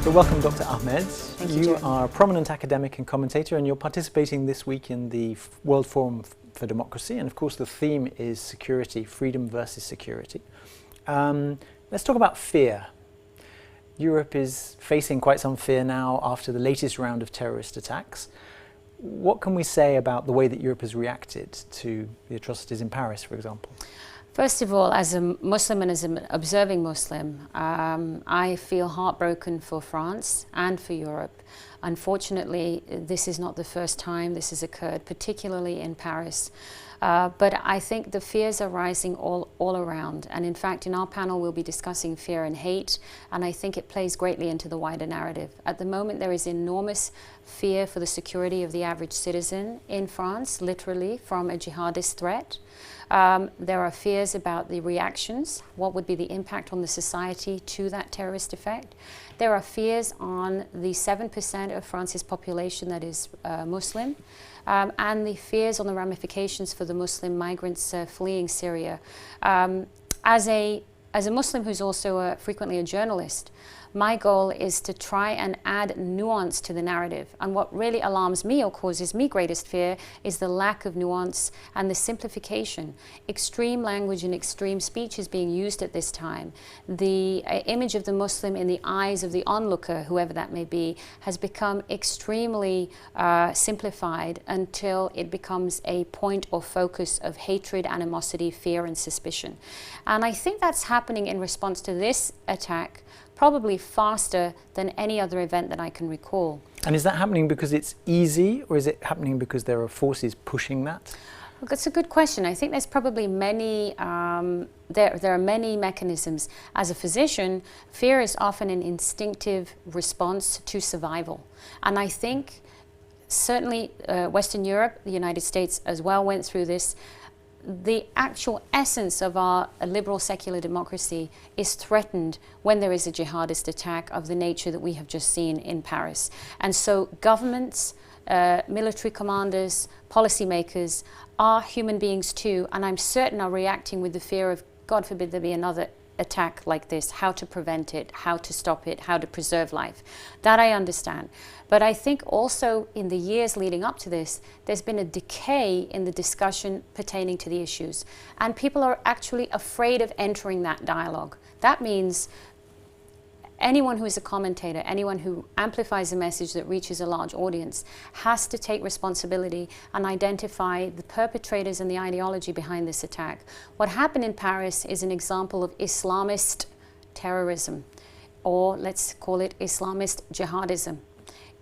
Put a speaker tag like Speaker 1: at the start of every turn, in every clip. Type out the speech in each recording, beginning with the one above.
Speaker 1: So welcome, Dr. Ahmed.
Speaker 2: Thank you,
Speaker 1: You are a prominent academic and commentator, and you're participating this week in the World Forum for Democracy, and of course the theme is security, freedom versus security. Let's talk about fear. Europe is facing quite some fear now after the latest round of terrorist attacks. What can we say about the way that Europe has reacted to the atrocities in Paris, for example?
Speaker 2: First of all, as a Muslim and as an observing Muslim, I feel heartbroken for France and for Europe. Unfortunately, this is not the first time this has occurred, particularly in Paris. But I think the fears are rising all around. And in fact, in our panel, we'll be discussing fear and hate. And I think it plays greatly into the wider narrative. At the moment, there is enormous fear for the security of the average citizen in France, literally, from a jihadist threat. There are fears about the reactions, what would be the impact on the society to that terrorist effect. There are fears on the 7% of France's population that is Muslim, and the fears on the ramifications for the Muslim migrants fleeing Syria. As a Muslim who's also frequently a journalist, my goal is to try and add nuance to the narrative. And what really alarms me or causes me greatest fear is the lack of nuance and the simplification. Extreme language and extreme speech is being used at this time. The image of the Muslim in the eyes of the onlooker, whoever that may be, has become extremely simplified until it becomes a point or focus of hatred, animosity, fear, and suspicion. And I think that's happening in response to this attack, probably faster than any other event that I can recall.
Speaker 1: And is that happening because it's easy, or is it happening because there are forces pushing that?
Speaker 2: Well, that's a good question. I think there's probably many, there are many mechanisms. As a physician, fear is often an instinctive response to survival. And I think certainly Western Europe, the United States as well went through this. The actual essence of our liberal secular democracy is threatened when there is a jihadist attack of the nature that we have just seen in Paris. And so governments, military commanders, policymakers are human beings too, and I'm certain are reacting with the fear of, God forbid there be another attack like this, how to prevent it, how to stop it, how to preserve life. That I understand. But I think also in the years leading up to this, there's been a decay in the discussion pertaining to the issues. And people are actually afraid of entering that dialogue. That means anyone who is a commentator, anyone who amplifies a message that reaches a large audience, has to take responsibility and identify the perpetrators and the ideology behind this attack. What happened in Paris is an example of Islamist terrorism, or let's call it Islamist jihadism.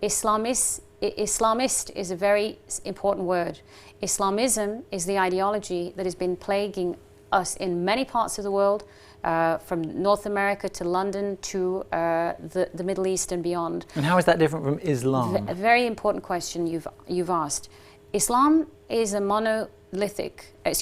Speaker 2: Islamist is a very important word. Islamism is the ideology that has been plaguing us in many parts of the world, from North America to London to the Middle East and beyond.
Speaker 1: And how is that different from Islam?
Speaker 2: A very important question you've asked. Islam is a monolithic, is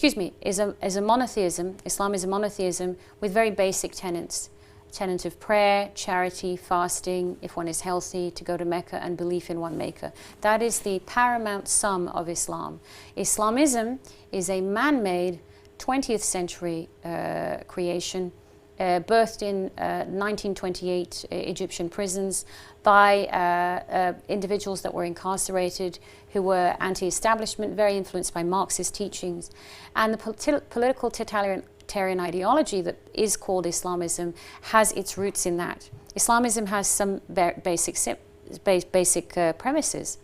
Speaker 2: a monotheism. Islam is a monotheism with very basic tenets. Tenet of prayer, charity, fasting, if one is healthy, to go to Mecca, and belief in one maker. That is the paramount sum of Islam. Islamism is a man-made 20th century creation, birthed in 1928 Egyptian prisons by individuals that were incarcerated who were anti-establishment, very influenced by Marxist teachings. And the political totalitarian ideology that is called Islamism has its roots in that. Islamism has some basic premises.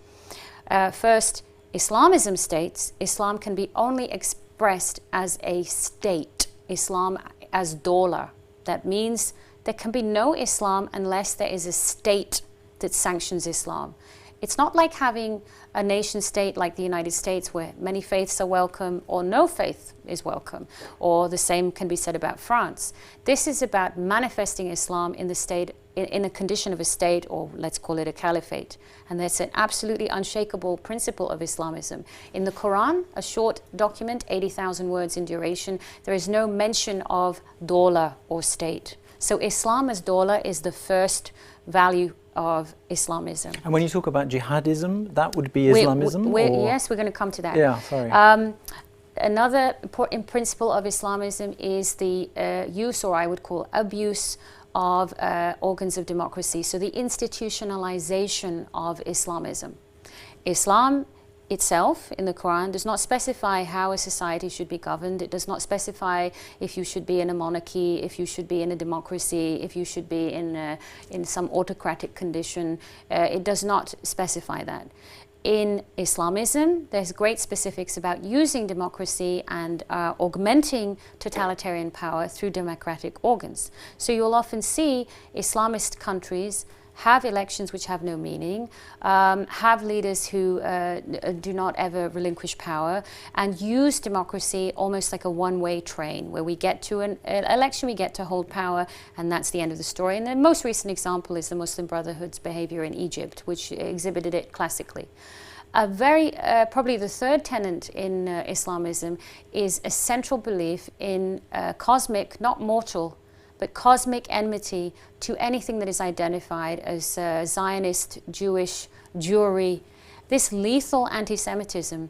Speaker 2: First, Islamism states Islam can be only expressed as a state, Islam as dawla. That means there can be no Islam unless there is a state that sanctions Islam. It's not like having a nation state like the United States where many faiths are welcome or no faith is welcome, or the same can be said about France. This is about manifesting Islam in the state, in a condition of a state, or let's call it a caliphate. And that's an absolutely unshakable principle of Islamism. In the Quran, a short document, 80,000 words in duration, there is no mention of dawla or state. So Islam as dawla is the first value of Islamism.
Speaker 1: And when you talk about jihadism, that would be Islamism?
Speaker 2: Yes, we're going to come to that.
Speaker 1: Yeah, sorry.
Speaker 2: Another important principle of Islamism is the use, or I would call abuse, of organs of democracy, so the institutionalization of Islamism. Islam itself in the Quran does not specify how a society should be governed. It does not specify if you should be in a monarchy, if you should be in a democracy, if you should be in some autocratic condition. It does not specify that. In Islamism, there's great specifics about using democracy and augmenting totalitarian power through democratic organs. So you'll often see Islamist countries have elections which have no meaning, have leaders who do not ever relinquish power, and use democracy almost like a one-way train, where we get to an election, we get to hold power, and that's the end of the story. And the most recent example is the Muslim Brotherhood's behavior in Egypt, which exhibited it classically. Probably the third tenet in Islamism is a central belief in cosmic, not mortal, but cosmic enmity to anything that is identified as Zionist, Jewish, Jewry. This lethal anti-Semitism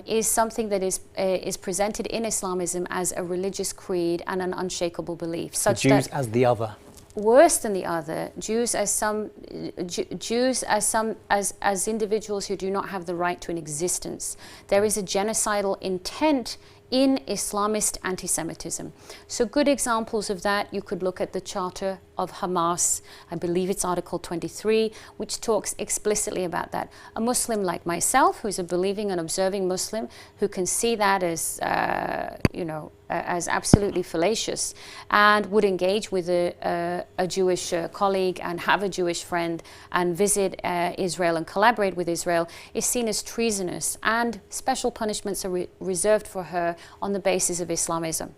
Speaker 2: is something that is presented in Islamism as a religious creed and an unshakable belief.
Speaker 1: Such the Jews as the other.
Speaker 2: Worse than the other, Jews as individuals who do not have the right to an existence. There is a genocidal intent in Islamist anti-Semitism. So good examples of that, you could look at the Charter of Hamas, I believe it's Article 23, which talks explicitly about that. A Muslim like myself, who's a believing and observing Muslim, who can see that as, as absolutely fallacious, and would engage with a Jewish colleague and have a Jewish friend and visit Israel and collaborate with Israel, is seen as treasonous, and special punishments are reserved for her on the basis of Islamism.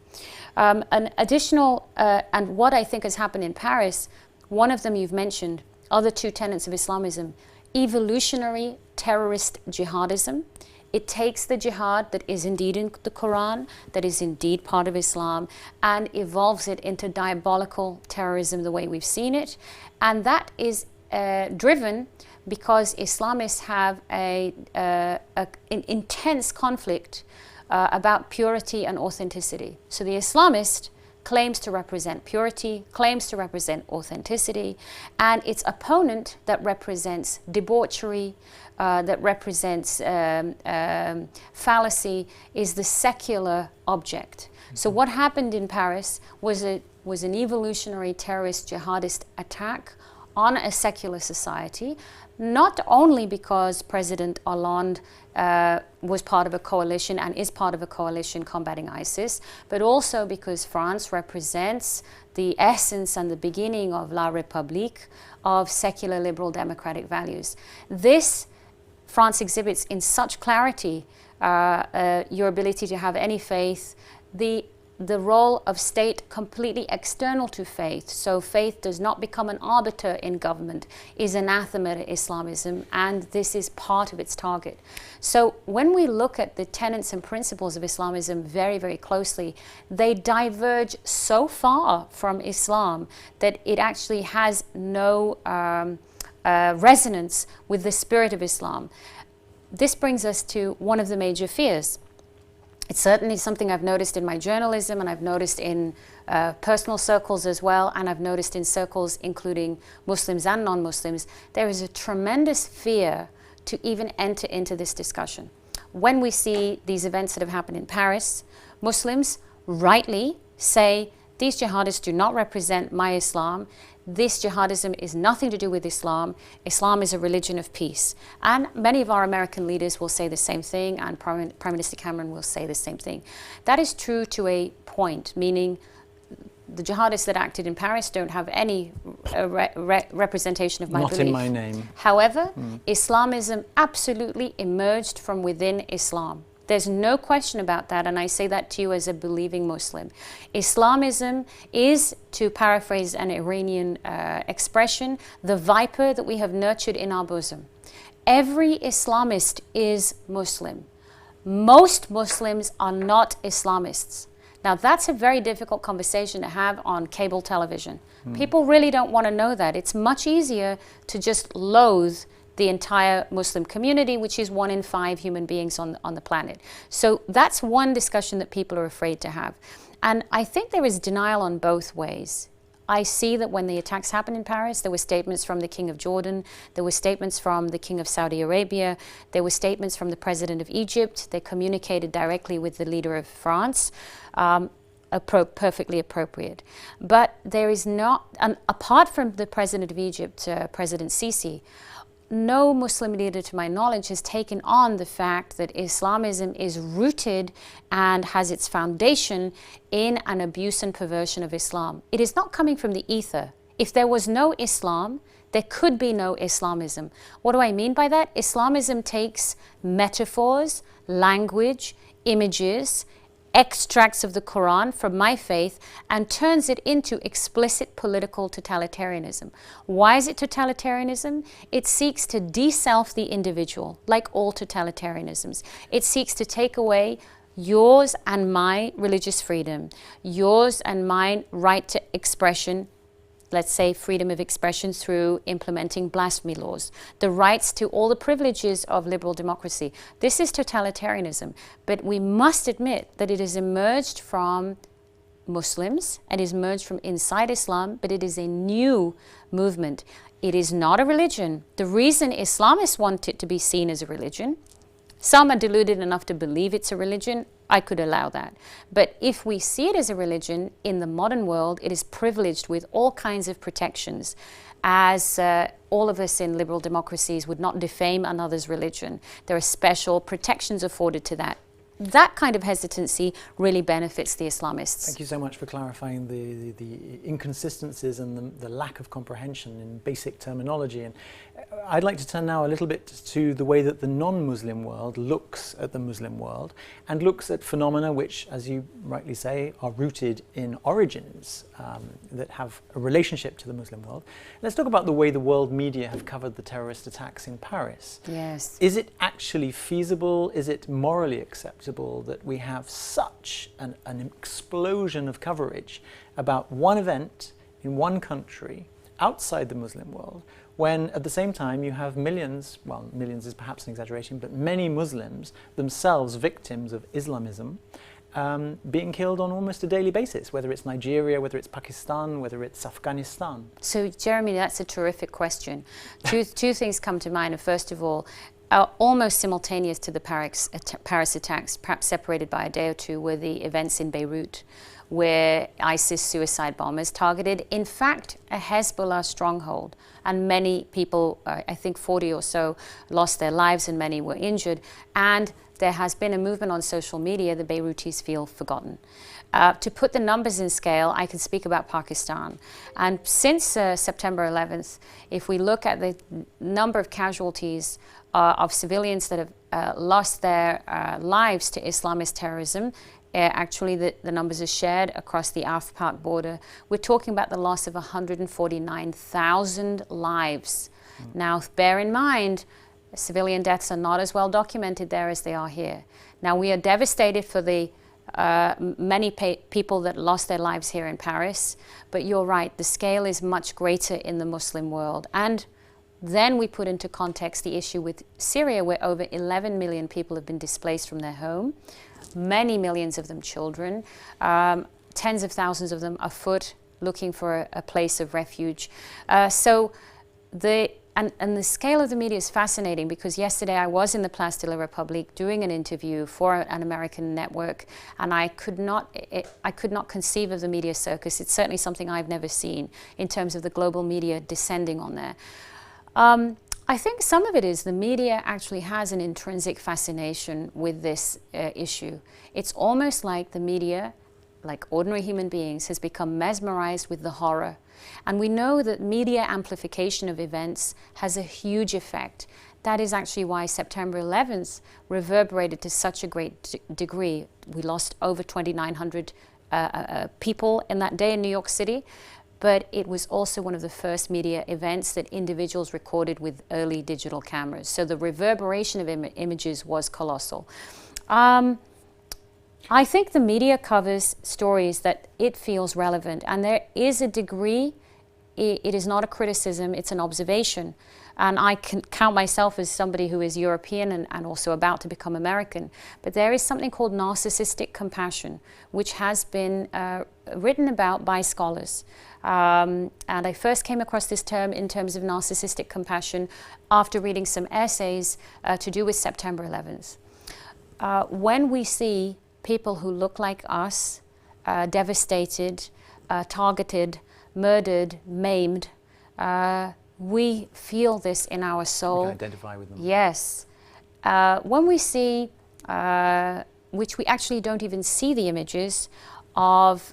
Speaker 2: An additional, and what I think has happened in Paris, one of them you've mentioned, other two tenets of Islamism, evolutionary terrorist jihadism. It takes the jihad that is indeed in the Quran, that is indeed part of Islam, and evolves it into diabolical terrorism the way we've seen it. And that is driven because Islamists have an intense conflict about purity and authenticity. So the Islamist claims to represent purity, claims to represent authenticity, and its opponent that represents debauchery, that represents fallacy, is the secular object. So what happened in Paris was an evolutionary terrorist jihadist attack on a secular society, not only because President Hollande was part of a coalition and is part of a coalition combating ISIS, but also because France represents the essence and the beginning of La République, of secular liberal democratic values. This France exhibits in such clarity your ability to have any faith, the role of state completely external to faith, so faith does not become an arbiter in government, is anathema to Islamism, and this is part of its target. So when we look at the tenets and principles of Islamism very, very closely, they diverge so far from Islam that it actually has no resonance with the spirit of Islam. This brings us to one of the major fears. It's certainly something I've noticed in my journalism, and I've noticed in personal circles as well, and I've noticed in circles including Muslims and non-Muslims. There is a tremendous fear to even enter into this discussion. When we see these events that have happened in Paris, Muslims rightly say, these jihadists do not represent my Islam. This jihadism is nothing to do with Islam. Islam is a religion of peace. And many of our American leaders will say the same thing, and Prime Minister Cameron will say the same thing. That is true to a point, meaning the jihadists that acted in Paris don't have any representation of my belief.
Speaker 1: Not in my name.
Speaker 2: However, Islamism absolutely emerged from within Islam. There's no question about that, and I say that to you as a believing Muslim. Islamism is, to paraphrase an Iranian expression, the viper that we have nurtured in our bosom. Every Islamist is Muslim. Most Muslims are not Islamists. Now that's a very difficult conversation to have on cable television. People really don't want to know that. It's much easier to just loathe the entire Muslim community, which is 1 in 5 human beings on the planet. So that's one discussion that people are afraid to have. And I think there is denial on both ways. I see that when the attacks happened in Paris, there were statements from the King of Jordan, there were statements from the King of Saudi Arabia, there were statements from the President of Egypt. They communicated directly with the leader of France, perfectly appropriate. But there is not, apart from the President of Egypt, President Sisi, no Muslim leader, to my knowledge, has taken on the fact that Islamism is rooted and has its foundation in an abuse and perversion of Islam. It is not coming from the ether. If there was no Islam, there could be no Islamism. What do I mean by that? Islamism takes metaphors, language, images, extracts of the Quran from my faith and turns it into explicit political totalitarianism. Why is it totalitarianism? It seeks to de-self the individual, like all totalitarianisms. It seeks to take away yours and my religious freedom, yours and my right to expression, let's say freedom of expression through implementing blasphemy laws, the rights to all the privileges of liberal democracy. This is totalitarianism, but we must admit that it has emerged from Muslims and is emerged from inside Islam, but it is a new movement. It is not a religion. The reason Islamists want it to be seen as a religion, some are deluded enough to believe it's a religion, I could allow that. But if we see it as a religion in the modern world, it is privileged with all kinds of protections, as all of us in liberal democracies would not defame another's religion. There are special protections afforded to that. That kind of hesitancy really benefits the Islamists.
Speaker 1: Thank you so much for clarifying the inconsistencies and the lack of comprehension in basic terminology. And I'd like to turn now a little bit to the way that the non-Muslim world looks at the Muslim world and looks at phenomena which, as you rightly say, are rooted in origins that have a relationship to the Muslim world. Let's talk about the way the world media have covered the terrorist attacks in Paris.
Speaker 2: Yes.
Speaker 1: Is it actually feasible? Is it morally acceptable that we have such an explosion of coverage about one event in one country outside the Muslim world, when at the same time you have millions, well, millions is perhaps an exaggeration, but many Muslims themselves victims of Islamism, being killed on almost a daily basis, whether it's Nigeria, whether it's Pakistan, whether it's Afghanistan?
Speaker 2: So, Jeremy, that's a terrific question. Two things come to mind. First of all, almost simultaneous to the Paris attacks, perhaps separated by a day or two, were the events in Beirut, where ISIS suicide bombers targeted, in fact, a Hezbollah stronghold. And many people, I think 40 or so, lost their lives and many were injured. And there has been a movement on social media, the Beirutis feel forgotten. To put the numbers in scale, I can speak about Pakistan. And since September 11th, if we look at the number of casualties of civilians that have lost their lives to Islamist terrorism, actually the numbers are shared across the Afpak border. We're talking about the loss of 149,000 lives. Now, bear in mind, civilian deaths are not as well documented there as they are here. Now, we are devastated for the many people that lost their lives here in Paris, but you're right, the scale is much greater in the Muslim world. And then we put into context the issue with Syria, where over 11 million people have been displaced from their home, many millions of them children, tens of thousands of them afoot looking for a place of refuge. So the scale of the media is fascinating, because yesterday I was in the Place de la République doing an interview for an American network, and I could not conceive of the media circus. It's certainly something I've never seen in terms of the global media descending on there. I think some of it is the media actually has an intrinsic fascination with this issue. It's almost like the media, like ordinary human beings, has become mesmerized with the horror. And we know that media amplification of events has a huge effect. That is actually why September 11th reverberated to such a great degree. We lost over 2,900 people in that day in New York City. But it was also one of the first media events that individuals recorded with early digital cameras. So the reverberation of images was colossal. I think the media covers stories that it feels relevant, and there is a degree, it is not a criticism, it's an observation. And I can count myself as somebody who is European and also about to become American. But there is something called narcissistic compassion, which has been written about by scholars. And I first came across this term in terms of narcissistic compassion after reading some essays to do with September 11th. When we see people who look like us devastated, targeted, murdered, maimed, we feel this in our soul.
Speaker 1: We can identify with them.
Speaker 2: Yes. When we see, which we actually don't even see the images of,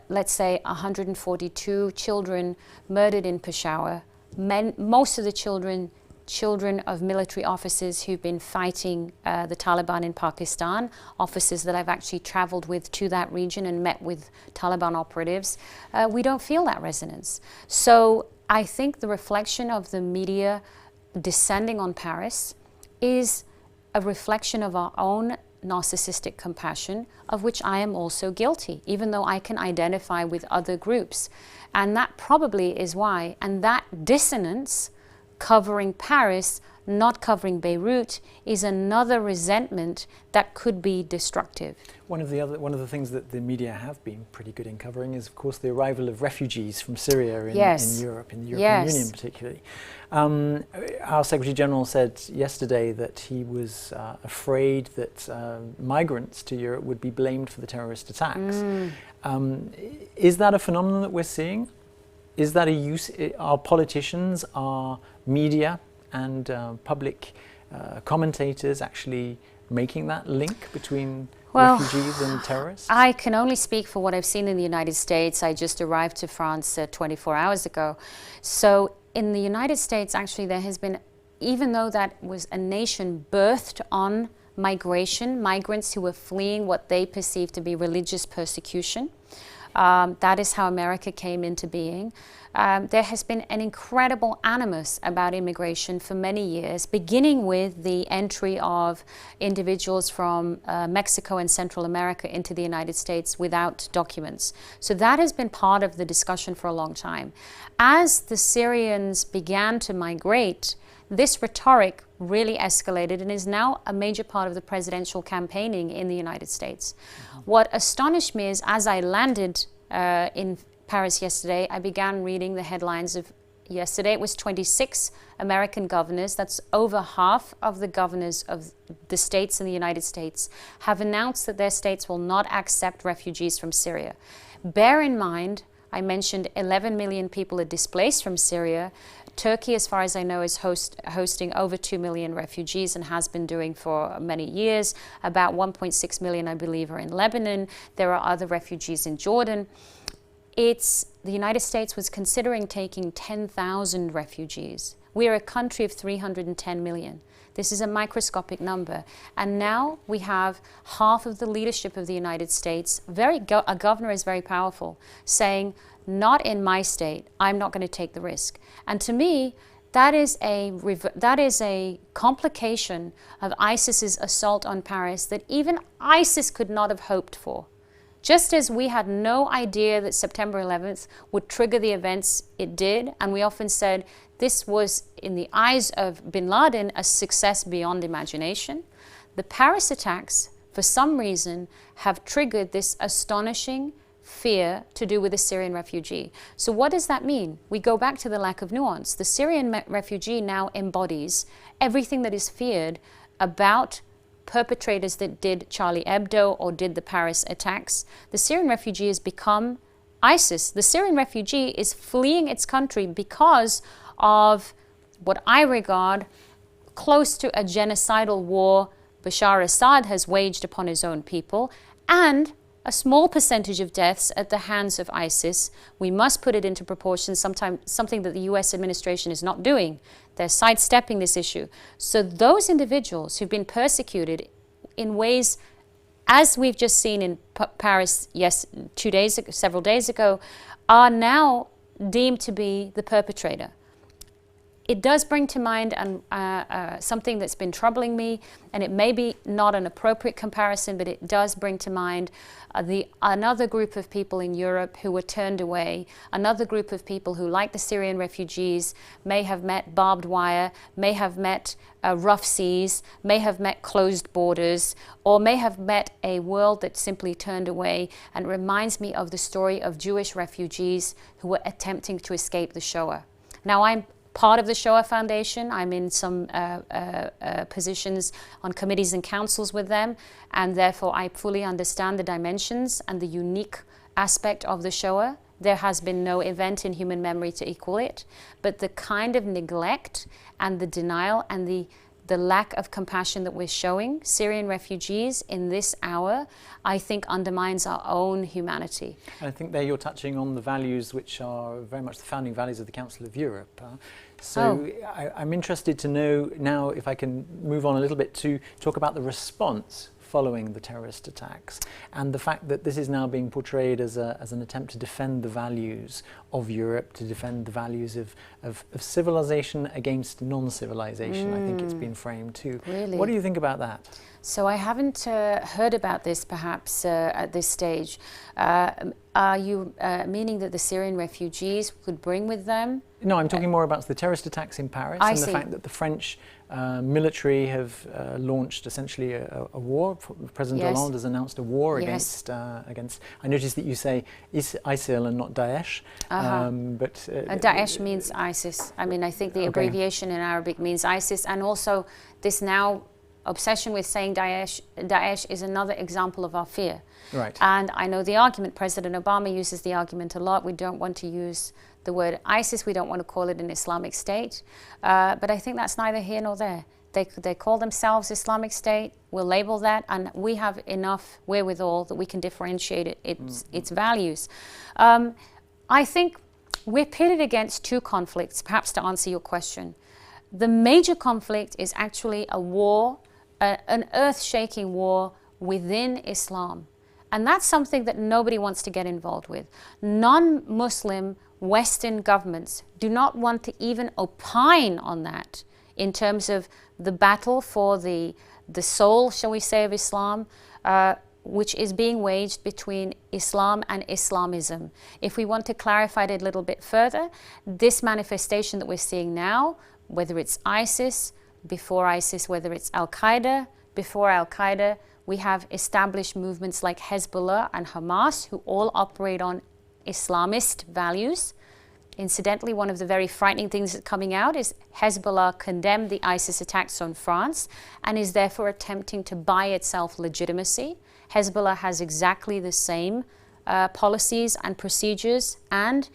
Speaker 2: let's say, 142 children murdered in Peshawar, most of the children of military officers who've been fighting the Taliban in Pakistan, officers that I've actually traveled with to that region and met with Taliban operatives, we don't feel that resonance. So I think the reflection of the media descending on Paris is a reflection of our own narcissistic compassion, of which I am also guilty, even though I can identify with other groups. And that probably is why, and that dissonance covering Paris, not covering Beirut, is another resentment that could be destructive.
Speaker 1: One of the things that the media have been pretty good in covering is, of course, the arrival of refugees from Syria in Europe, in the European Union particularly. Our Secretary General said yesterday that he was afraid that migrants to Europe would be blamed for the terrorist attacks. Is that a phenomenon that we're seeing? Is that a use? Are politicians, are media and public commentators actually making that link between refugees and terrorists?
Speaker 2: I can only speak for what I've seen in the United States. I just arrived to France 24 hours ago. So in the United States, actually, there has been, even though that was a nation birthed on migration, migrants who were fleeing what they perceived to be religious persecution, that is how America came into being. There has been an incredible animus about immigration for many years, beginning with the entry of individuals from Mexico and Central America into the United States without documents. So that has been part of the discussion for a long time. As the Syrians began to migrate, this rhetoric really escalated and is now a major part of the presidential campaigning in the United States. What astonished me is, as I landed in Paris yesterday, I began reading the headlines of yesterday. It was 26 American governors, that's over half of the governors of the states in the United States, have announced that their states will not accept refugees from Syria. Bear in mind, I mentioned 11 million people are displaced from Syria. Turkey, as far as I know, is hosting over 2 million refugees and has been doing for many years. About 1.6 million, I believe, are in Lebanon. There are other refugees in Jordan. The United States was considering taking 10,000 refugees. We are a country of 310 million. This is a microscopic number. And now we have half of the leadership of the United States, a governor is very powerful, saying, not in my state, I'm not going to take the risk. And to me, that is a complication of ISIS's assault on Paris that even ISIS could not have hoped for. Just as we had no idea that September 11th would trigger the events it did, and we often said this was, in the eyes of bin Laden, a success beyond imagination, the Paris attacks, for some reason, have triggered this astonishing fear to do with the Syrian refugee. So what does that mean? We go back to the lack of nuance. The Syrian refugee now embodies everything that is feared about perpetrators that did Charlie Hebdo or did the Paris attacks. The Syrian refugee has become ISIS. The Syrian refugee is fleeing its country because of what I regard close to a genocidal war Bashar Assad has waged upon his own people, and a small percentage of deaths at the hands of ISIS. We must put it into proportion, something that the US administration is not doing. They're sidestepping this issue. So those individuals who've been persecuted in ways, as we've just seen in Paris, several days ago, are now deemed to be the perpetrator. it does bring to mind something that's been troubling me, and it may be not an appropriate comparison, but it does bring to mind another group of people in Europe who were turned away, another group of people who, like the Syrian refugees, may have met barbed wire, may have met rough seas, may have met closed borders, or may have met a world that simply turned away, and reminds me of the story of Jewish refugees who were attempting to escape the Shoah. Now, I'm part of the Shoah Foundation. I'm in some positions on committees and councils with them, and therefore I fully understand the dimensions and the unique aspect of the Shoah. There has been no event in human memory to equal it, but the kind of neglect and the denial and the lack of compassion that we're showing Syrian refugees in this hour, I think undermines our own humanity.
Speaker 1: I think there you're touching on the values which are very much the founding values of the Council of Europe. I'm interested to know now, if I can move on a little bit, to talk about the response following the terrorist attacks, and the fact that this is now being portrayed as an attempt to defend the values of Europe, to defend the values of civilization against non-civilization. I think it's been framed too.
Speaker 2: Really?
Speaker 1: What do you think about that?
Speaker 2: So I haven't heard about this perhaps at this stage. Are you meaning that the Syrian refugees could bring with them?
Speaker 1: No, I'm talking more about the terrorist attacks in Paris and the fact that the French military have launched essentially a war. President Hollande has announced a war against. I noticed that you say ISIL and not Daesh. But
Speaker 2: Daesh means ISIS. I mean, I think the abbreviation in Arabic means ISIS, and also this now obsession with saying Daesh is another example of our fear.
Speaker 1: Right.
Speaker 2: And I know the argument, President Obama uses the argument a lot, we don't want to use the word ISIS, we don't want to call it an Islamic State, but I think that's neither here nor there. They call themselves Islamic State, we'll label that, and we have enough wherewithal that we can differentiate its values. I think we're pitted against two conflicts, perhaps to answer your question. The major conflict is actually a war, an earth-shaking war within Islam. And that's something that nobody wants to get involved with. Non-Muslim Western governments do not want to even opine on that in terms of the battle for the soul, shall we say, of Islam, which is being waged between Islam and Islamism. If we want to clarify it a little bit further, this manifestation that we're seeing now, whether it's ISIS, before ISIS, whether it's Al-Qaeda, before Al-Qaeda, we have established movements like Hezbollah and Hamas, who all operate on Islamist values. Incidentally, one of the very frightening things that's coming out is Hezbollah condemned the ISIS attacks on France and is therefore attempting to buy itself legitimacy. Hezbollah has exactly the same policies and procedures and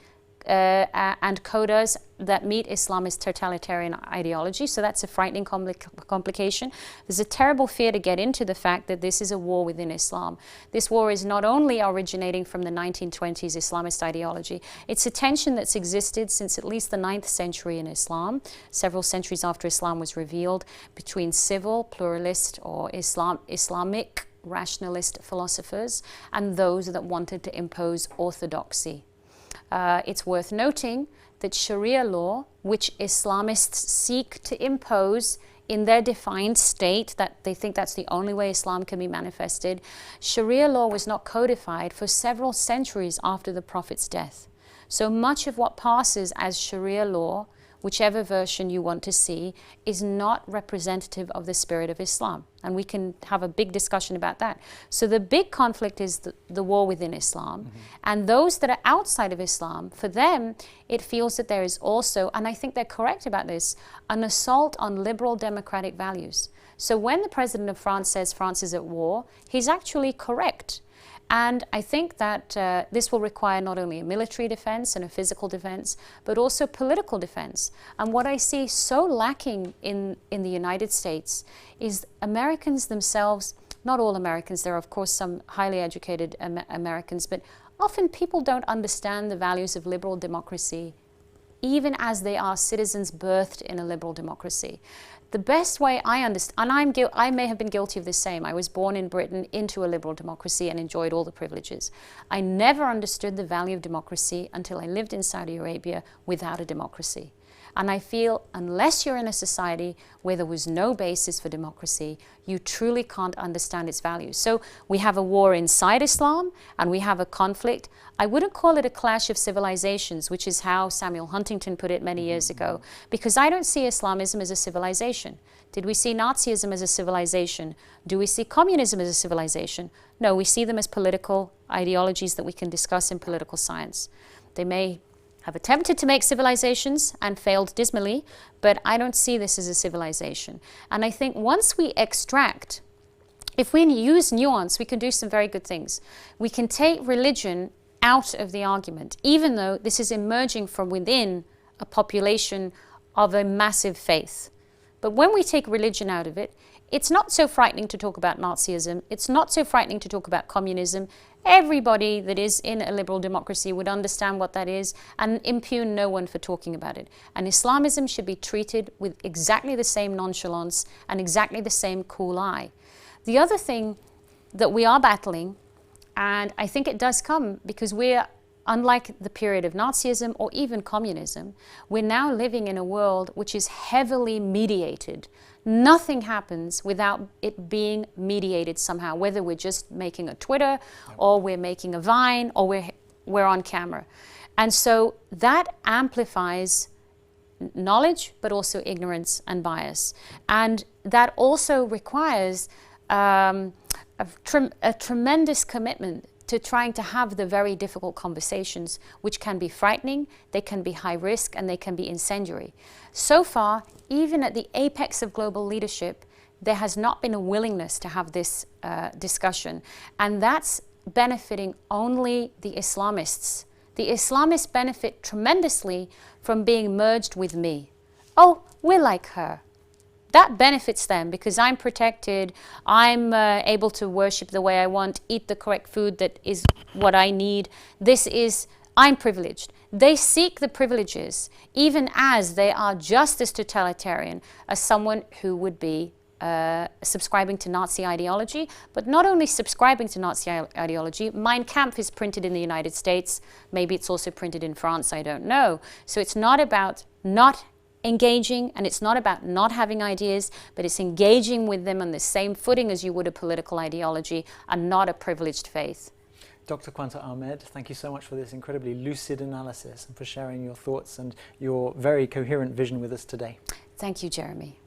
Speaker 2: codas that meet Islamist totalitarian ideology. So that's a frightening complication. There's a terrible fear to get into the fact that this is a war within Islam. This war is not only originating from the 1920s Islamist ideology, it's a tension that's existed since at least the 9th century in Islam, several centuries after Islam was revealed, between civil, pluralist, or Islamic rationalist philosophers and those that wanted to impose orthodoxy. It's worth noting that Sharia law, which Islamists seek to impose in their defined state, that they think that's the only way Islam can be manifested, Sharia law was not codified for several centuries after the Prophet's death. So much of what passes as Sharia law, whichever version you want to see, is not representative of the spirit of Islam. And we can have a big discussion about that. So the big conflict is the war within Islam. And those that are outside of Islam, for them, it feels that there is also, and I think they're correct about this, an assault on liberal democratic values. So when the president of France says France is at war, he's actually correct. And I think that this will require not only a military defense and a physical defense, but also political defense. And what I see so lacking in the United States is Americans themselves, not all Americans, there are of course some highly educated Americans, but often people don't understand the values of liberal democracy, even as they are citizens birthed in a liberal democracy. The best way I understand, and I may have been guilty of the same. I was born in Britain into a liberal democracy and enjoyed all the privileges. I never understood the value of democracy until I lived in Saudi Arabia without a democracy. And I feel unless you're in a society where there was no basis for democracy, you truly can't understand its values. So we have a war inside Islam and we have a conflict. I wouldn't call it a clash of civilizations, which is how Samuel Huntington put it many years ago, because I don't see Islamism as a civilization. Did we see Nazism as a civilization? Do we see communism as a civilization? No, we see them as political ideologies that we can discuss in political science. They may have attempted to make civilizations and failed dismally, but I don't see this as a civilization. And I think once we extract, if we use nuance, we can do some very good things. We can take religion out of the argument, even though this is emerging from within a population of a massive faith. But when we take religion out of it, it's not so frightening to talk about Nazism. It's not so frightening to talk about communism. Everybody that is in a liberal democracy would understand what that is and impugn no one for talking about it. And Islamism should be treated with exactly the same nonchalance and exactly the same cool eye. The other thing that we are battling, and I think it does come because we're, unlike the period of Nazism or even communism, we're now living in a world which is heavily mediated. Nothing happens without it being mediated somehow, whether we're just making a Twitter or we're making a Vine or we're on camera. And so that amplifies knowledge, but also ignorance and bias. And that also requires a tremendous commitment to trying to have the very difficult conversations, which can be frightening, they can be high risk, and they can be incendiary. So far, even at the apex of global leadership, there has not been a willingness to have this discussion. And that's benefiting only the Islamists. The Islamists benefit tremendously from being merged with me. Oh, we're like her. That benefits them because I'm protected, I'm able to worship the way I want, eat the correct food that is what I need. I'm privileged. They seek the privileges even as they are just as totalitarian as someone who would be subscribing to Nazi ideology, but not only subscribing to Nazi ideology. Mein Kampf is printed in the United States, maybe it's also printed in France, I don't know. So it's not about not engaging, and it's not about not having ideas, but it's engaging with them on the same footing as you would a political ideology and not a privileged faith.
Speaker 1: Dr. Quanta Ahmed, thank you so much for this incredibly lucid analysis and for sharing your thoughts and your very coherent vision with us today.
Speaker 2: Thank you, Jeremy.